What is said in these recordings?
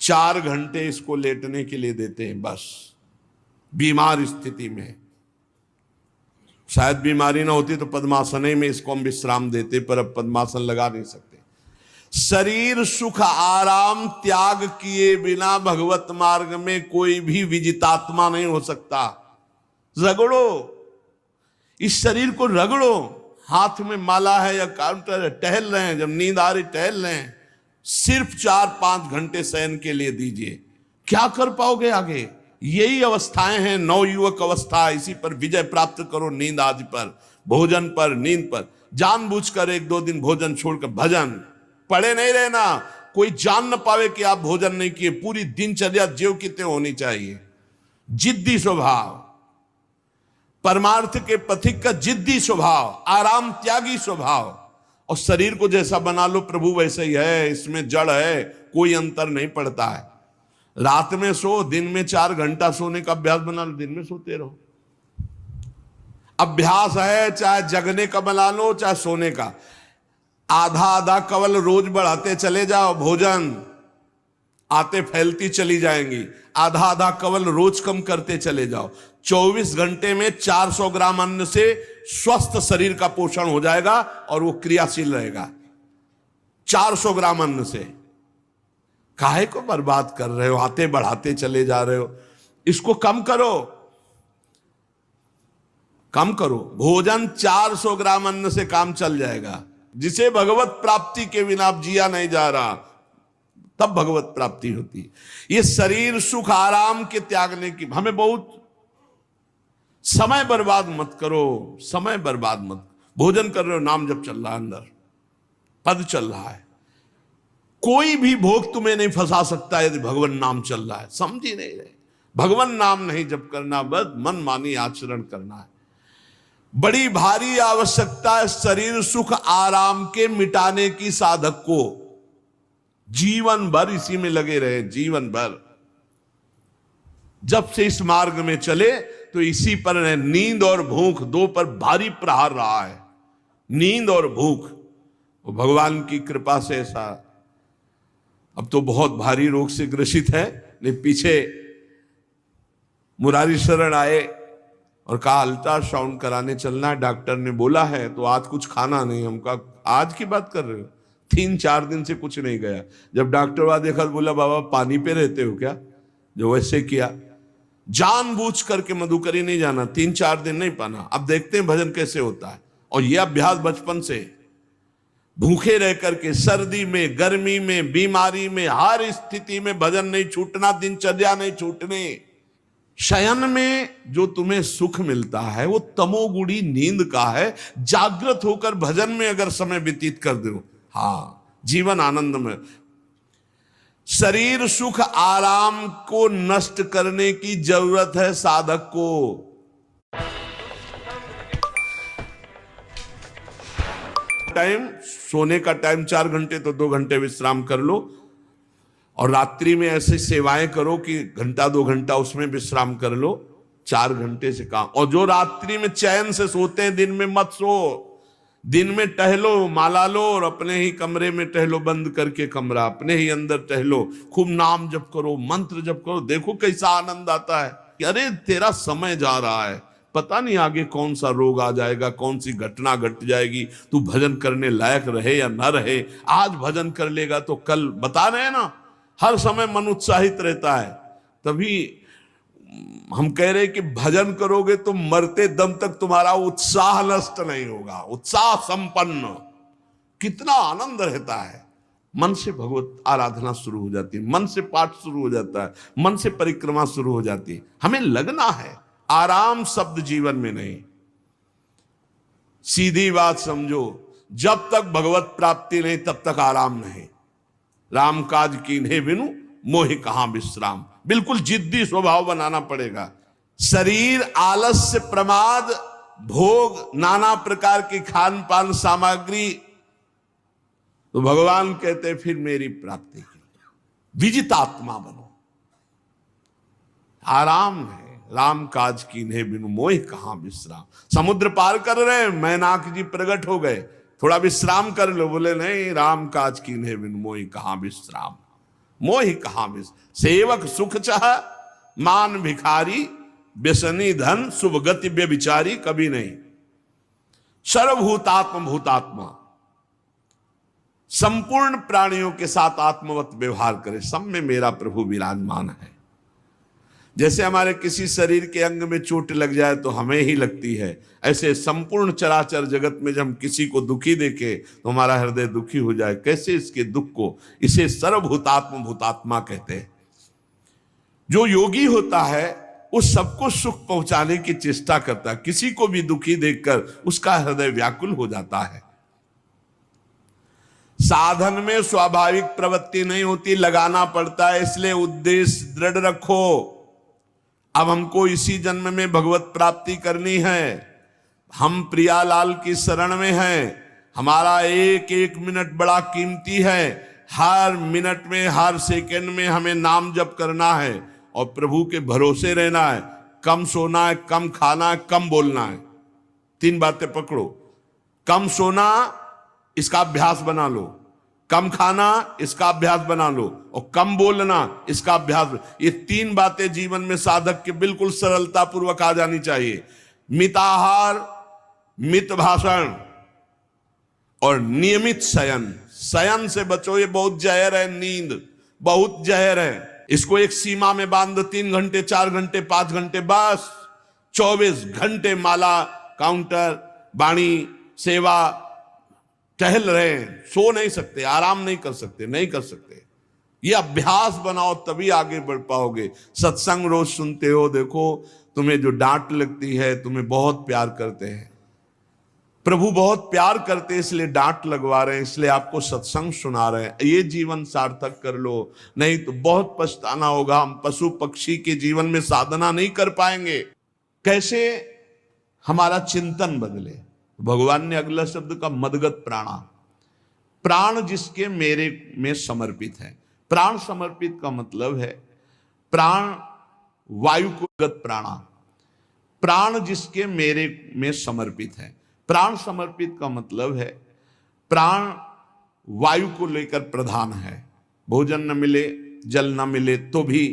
4 घंटे इसको लेटने के लिए देते हैं बस। बीमार स्थिति में, शायद बीमारी ना होती तो पद्मासन ही में इसको हम विश्राम देते, पर अब पद्मासन लगा नहीं सकते। शरीर सुख आराम त्याग किए बिना भगवत मार्ग में कोई भी विजितात्मा नहीं हो सकता। रगड़ो, इस शरीर को रगड़ो। हाथ में माला है या काउंटर है, टहल रहे हैं, जब नींद आ रही टहल रहे हैं, सिर्फ 4-5 घंटे शयन के लिए दीजिए। क्या कर पाओगे आगे? यही अवस्थाएं हैं, नवयुवक अवस्था। इसी पर विजय प्राप्त करो, नींद आदि पर, भोजन पर, नींद पर। जानबूझकर 1-2 दिन भोजन छोड़कर भजन पड़े नहीं रहना। कोई जान न पावे कि आप भोजन नहीं किए। पूरी दिनचर्या ज्यों की त्यों होनी चाहिए। जिद्दी स्वभाव, परमार्थ के पथिक का जिद्दी स्वभाव, आराम त्यागी स्वभाव। और शरीर को जैसा बना लो प्रभु वैसे ही है, इसमें जड़ है, कोई अंतर नहीं पड़ता है। रात में सो, दिन में 4 घंटा सोने का अभ्यास बना लो, दिन में सोते रहो। अभ्यास है, चाहे जगने का बना लो चाहे सोने का। आधा आधा कवल रोज बढ़ाते चले जाओ, भोजन आते फैलती चली जाएंगी। आधा आधा कवल रोज कम करते चले जाओ। 24 घंटे में 400 ग्राम अन्न से स्वस्थ शरीर का पोषण हो जाएगा और वो क्रियाशील रहेगा। 400 ग्राम अन्न से काहे को बर्बाद कर रहे हो? आते बढ़ाते चले जा रहे हो। इसको कम करो, कम करो। भोजन 400 ग्राम अन्न से काम चल जाएगा। जिसे भगवत प्राप्ति के बिना जिया नहीं जा रहा, तब भगवत प्राप्ति होती है। ये शरीर सुख आराम के त्यागने की, हमें बहुत समय बर्बाद मत करो, समय बर्बाद मत। भोजन कर रहे हो, नाम जब चल रहा है, अंदर पद चल रहा है। कोई भी भोग तुम्हें नहीं फंसा सकता यदि भगवान नाम चल रहा है। समझ ही नहीं रहे, भगवान नाम नहीं जप करना, बस मन मानी आचरण करना है। बड़ी भारी आवश्यकता है शरीर सुख आराम के मिटाने की साधक को। जीवन भर इसी में लगे रहे, जीवन भर। जब से इस मार्ग में चले तो इसी पर है। नींद और भूख, 2 पर भारी प्रहार रहा है। नींद और भूख, वो भगवान की कृपा से ऐसा। अब तो बहुत भारी रोग से ग्रसित है, लेकिन पीछे मुरारी शरण आए और कहा अल्ट्रासाउंड कराने चलना है, डॉक्टर ने बोला है, तो आज कुछ खाना नहीं। हम कहा आज की बात कर रहे हो? 3-4 दिन से कुछ नहीं गया। जब डॉक्टर वहां देखा तो बोला बाबा पानी पे रहते हो क्या? जो वैसे किया, जानबूझ करके मधुकरी नहीं जाना, 3-4 दिन नहीं पाना। अब देखते हैं भजन कैसे होता है। और यह अभ्यास बचपन से, भूखे रह करके, सर्दी में, गर्मी में, बीमारी में, हर स्थिति में भजन नहीं छूटना, दिनचर्या नहीं छूटने। शयन में जो तुम्हें सुख मिलता है वो तमोगुणी नींद का है। जागृत होकर भजन में अगर समय व्यतीत कर दो, हाँ, जीवन आनंद में। शरीर सुख आराम को नष्ट करने की जरूरत है साधक को। टाइम सोने का टाइम 4 घंटे, तो 2 घंटे विश्राम कर लो। और रात्रि में ऐसी सेवाएं करो कि 1-2 घंटा उसमें विश्राम कर लो। 4 घंटे से काम। और जो रात्रि में चैन से सोते हैं, दिन में मत सो। दिन में टहलो, माला लो और अपने ही कमरे में टहलो, बंद करके कमरा, अपने ही अंदर टहलो, खूब नाम जप करो, मंत्र जप करो। देखो कैसा आनंद आता है कि अरे तेरा समय जा रहा है, पता नहीं आगे कौन सा रोग आ जाएगा, कौन सी घटना घट जाएगी, तू भजन करने लायक रहे या ना रहे। आज भजन कर लेगा तो कल, बता रहे हैं ना, हर समय मन उत्साहित रहता है। तभी हम कह रहे कि भजन करोगे तो मरते दम तक तुम्हारा उत्साह नष्ट नहीं होगा। उत्साह संपन्न, कितना आनंद रहता है। मन से भगवत आराधना शुरू हो जाती है, मन से पाठ शुरू हो जाता है, मन से परिक्रमा शुरू हो जाती है। हमें लगना है, आराम शब्द जीवन में नहीं। सीधी बात समझो, जब तक भगवत प्राप्ति नहीं तब तक आराम नहीं। राम काज कीन्हे बिनु मोहि कहां विश्राम। बिल्कुल जिद्दी स्वभाव बनाना पड़ेगा। शरीर, आलस्य, प्रमाद, भोग, नाना प्रकार की खान पान सामग्री, तो भगवान कहते फिर मेरी प्राप्ति की विजितात्मा बनो। आराम है, राम काज कीन्हे बिनु मोहि कहां विश्राम। समुद्र पार कर रहे हैं, मैनाक जी प्रकट हो गए, थोड़ा विश्राम कर लो। बोले नहीं, राम काज कीन्हे बिनु मोहि कहां विश्राम। मोहि कहां विस, सेवक सुख चाह मान भिखारी, व्यसनी धन शुभ गति व्यभिचारी, कभी नहीं। सर्वभूतात्म भूतात्मा, संपूर्ण प्राणियों के साथ आत्मवत व्यवहार करे, सब में मेरा प्रभु विराजमान है। जैसे हमारे किसी शरीर के अंग में चोट लग जाए तो हमें ही लगती है, ऐसे संपूर्ण चराचर जगत में जब हम किसी को दुखी देखें तो हमारा हृदय दुखी हो जाए। कैसे इसके दुख को, इसे सर्वभूतात्म भूतात्मा कहते हैं। जो योगी होता है उस सबको सुख पहुंचाने की चेष्टा करता है, किसी को भी दुखी देखकर उसका हृदय व्याकुल हो जाता है। साधन में स्वाभाविक प्रवृत्ति नहीं होती, लगाना पड़ता है, इसलिए उद्देश्य दृढ़ रखो। अब हमको इसी जन्म में भगवत प्राप्ति करनी है, हम प्रियालाल की शरण में हैं, हमारा एक एक मिनट बड़ा कीमती है, हर मिनट में हर सेकंड में हमें नाम जप करना है और प्रभु के भरोसे रहना है। कम सोना है, कम खाना है, कम बोलना है, तीन बातें पकड़ो। कम सोना इसका अभ्यास बना लो, कम खाना इसका अभ्यास बना लो, और कम बोलना इसका अभ्यास। ये तीन बातें जीवन में साधक के बिल्कुल सरलता पूर्वक आ जानी चाहिए। मिताहार, मित भाषण और नियमित शयन। शयन से बचो, ये बहुत जहर है, नींद बहुत जहर है। इसको एक सीमा में बांध दो, 3 घंटे 4 घंटे 5 घंटे, बस 24 घंटे माला, काउंटर, वाणी, सेवा, टहल रहे हैं, सो नहीं सकते, आराम नहीं कर सकते, नहीं कर सकते। ये अभ्यास बनाओ तभी आगे बढ़ पाओगे। सत्संग रोज सुनते हो, देखो तुम्हें जो डांट लगती है, तुम्हें बहुत प्यार करते हैं, प्रभु बहुत प्यार करते हैं, इसलिए डांट लगवा रहे हैं, इसलिए आपको सत्संग सुना रहे हैं। ये जीवन सार्थक कर लो, नहीं तो बहुत पछताना होगा। हम पशु पक्षी के जीवन में साधना नहीं कर पाएंगे। कैसे हमारा चिंतन बदले। भगवान ने अगला शब्द का मदगत प्राणा, प्राण जिसके मेरे में समर्पित है। प्राण समर्पित का मतलब है प्राण वायु को गत प्राणा, प्राण जिसके मेरे में समर्पित है। प्राण समर्पित का मतलब है प्राण वायु को लेकर प्रधान है। भोजन न मिले, जल न मिले तो भी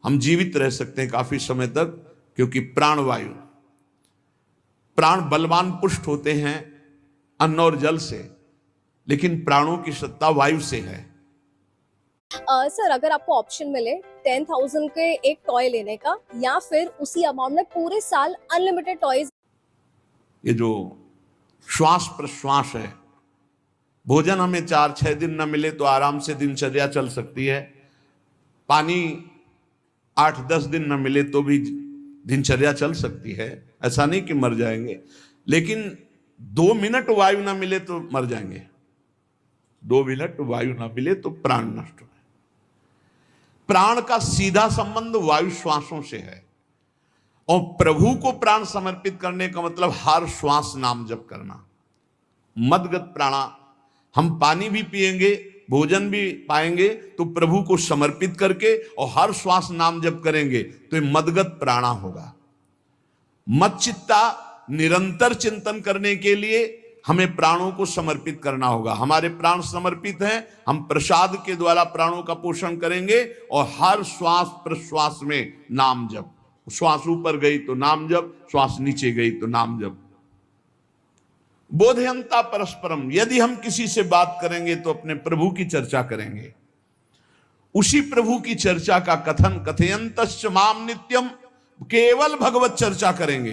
हम जीवित रह सकते हैं काफी समय तक, क्योंकि प्राण वायु, प्राण बलवान पुष्ट होते हैं अन्न और जल से, लेकिन प्राणों की सत्ता वायु से है। सर, अगर आपको ऑप्शन मिले 10,000 के एक टॉय लेने का या फिर उसी अमाउंट में पूरे साल अनलिमिटेड टॉयज। ये जो श्वास प्रश्वास है, भोजन हमें 4-6 दिन न मिले तो आराम से दिनचर्या चल सकती है, पानी 8-10 दिन न मिले तो भी दिनचर्या चल सकती है, ऐसा नहीं कि मर जाएंगे। लेकिन 2 मिनट वायु ना मिले तो मर जाएंगे, 2 मिनट वायु ना मिले तो प्राण नष्ट हो। प्राण का सीधा संबंध वायु श्वासों से है, और प्रभु को प्राण समर्पित करने का मतलब हर श्वास नाम जप करना। मदगत प्राणा, हम पानी भी पिएंगे, भोजन भी पाएंगे तो प्रभु को समर्पित करके और हर श्वास नाम जप करेंगे तो ये मदगत प्राणा होगा। मत चित्ता, निरंतर चिंतन करने के लिए हमें प्राणों को समर्पित करना होगा। हमारे प्राण समर्पित हैं, हम प्रसाद के द्वारा प्राणों का पोषण करेंगे और हर श्वास प्रश्वास में नाम जप। श्वास ऊपर गई तो नाम जप, श्वास नीचे गई तो नाम जप। बोधयंता परस्परम, यदि हम किसी से बात करेंगे तो अपने प्रभु की चर्चा करेंगे, उसी प्रभु की चर्चा का कथन, कथयंतश्च माम नित्यम, केवल भगवत चर्चा करेंगे,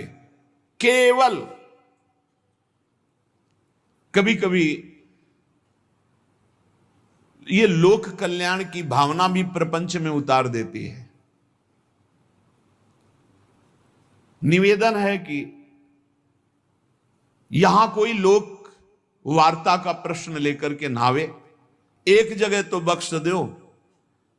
केवल। कभी कभी ये लोक कल्याण की भावना भी प्रपंच में उतार देती है। निवेदन है कि यहां कोई लोक वार्ता का प्रश्न लेकर के नावे, एक जगह तो बख्श दो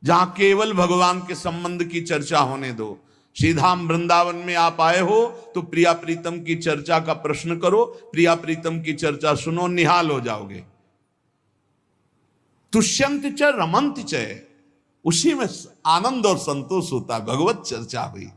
जहां केवल भगवान के संबंध की चर्चा होने दो। सीधाम वृंदावन में आप आए हो तो प्रिया प्रीतम की चर्चा का प्रश्न करो, प्रिया प्रीतम की चर्चा सुनो, निहाल हो जाओगे। तुष्यंत च रमंत च, उसी में आनंद और संतोष होता है। भगवत चर्चा हुई,